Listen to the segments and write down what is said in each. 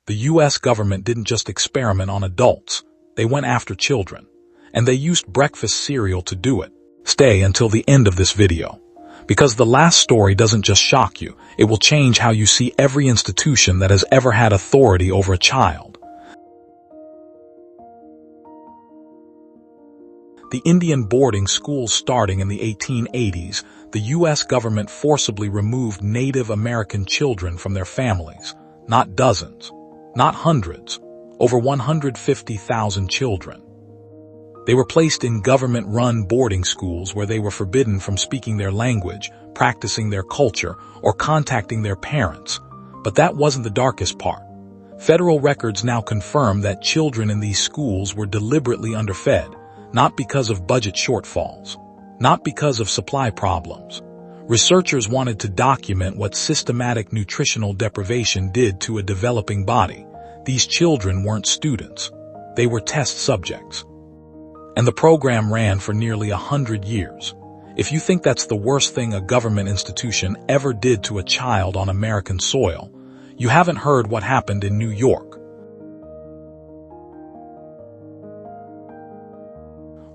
The U.S. government didn't just experiment on adults, they went after children. And they used breakfast cereal to do it. Stay until the end of this video. Because the last story doesn't just shock you, it will change how you see every institution that has ever had authority over a child. The Indian boarding schools starting in the 1880s, the U.S. government forcibly removed Native American children from their families. Not dozens, not hundreds, over 150,000 children. They were placed in government-run boarding schools where they were forbidden from speaking their language, practicing their culture, or contacting their parents. But that wasn't the darkest part. Federal records now confirm that children in these schools were deliberately underfed, not because of budget shortfalls, not because of supply problems. Researchers wanted to document what systematic nutritional deprivation did to a developing body. These children weren't students. They were test subjects. And the program ran for nearly 100 years. If you think that's the worst thing a government institution ever did to a child on American soil, you haven't heard what happened in New York.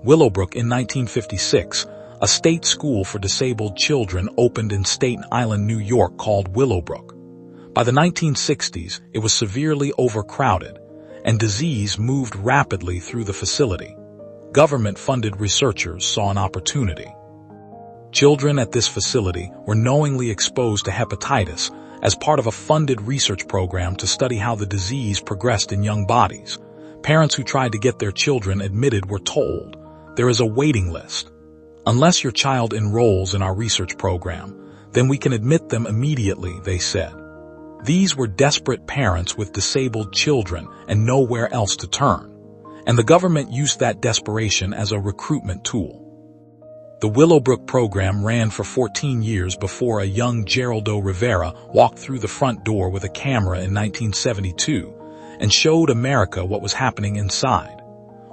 Willowbrook in 1956, a state school for disabled children opened in Staten Island, New York called Willowbrook. By the 1960s, it was severely overcrowded, and disease moved rapidly through the facility. Government-funded researchers saw an opportunity. Children at this facility were knowingly exposed to hepatitis as part of a funded research program to study how the disease progressed in young bodies. Parents who tried to get their children admitted were told, "There is a waiting list. Unless your child enrolls in our research program, then we can admit them immediately," they said. These were desperate parents with disabled children and nowhere else to turn. And the government used that desperation as a recruitment tool. The Willowbrook Program ran for 14 years before a young Geraldo Rivera walked through the front door with a camera in 1972 and showed America what was happening inside.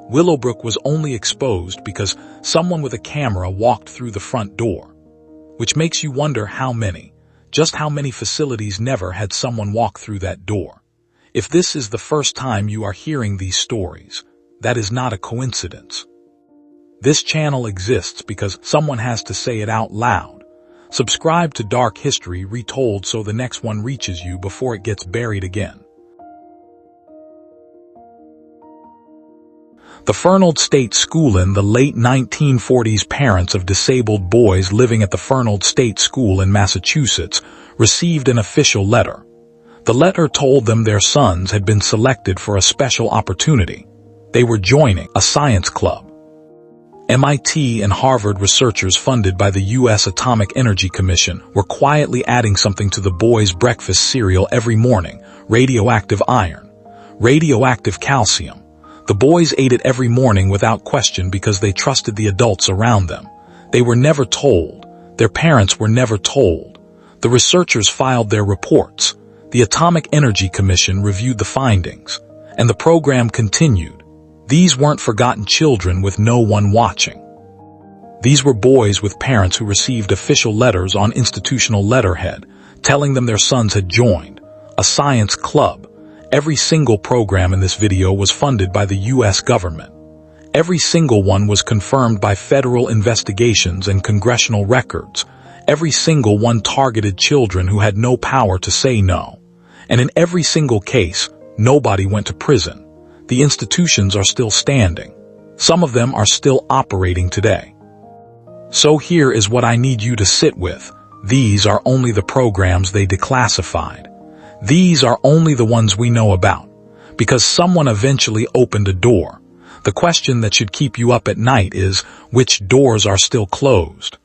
Willowbrook was only exposed because someone with a camera walked through the front door. Which makes you wonder how many facilities never had someone walk through that door. If this is the first time you are hearing these stories, that is not a coincidence. This channel exists because someone has to say it out loud. Subscribe to Dark History Retold so the next one reaches you before it gets buried again. The Fernald State School. In the late 1940s, parents of disabled boys living at the Fernald State School in Massachusetts received an official letter. The letter told them their sons had been selected for a special opportunity. They were joining a science club. MIT and Harvard researchers funded by the U.S. Atomic Energy Commission were quietly adding something to the boys' breakfast cereal every morning: radioactive iron, radioactive calcium. The boys ate it every morning without question because they trusted the adults around them. They were never told. Their parents were never told. The researchers filed their reports. The Atomic Energy Commission reviewed the findings. And the program continued. These weren't forgotten children with no one watching. These were boys with parents who received official letters on institutional letterhead, telling them their sons had joined a science club. Every single program in this video was funded by the U.S. government. Every single one was confirmed by federal investigations and congressional records. Every single one targeted children who had no power to say no. And in every single case, nobody went to prison. The institutions are still standing. Some of them are still operating today. So here is what I need you to sit with. These are only the programs they declassified. These are only the ones we know about, because someone eventually opened a door. The question that should keep you up at night is, which doors are still closed?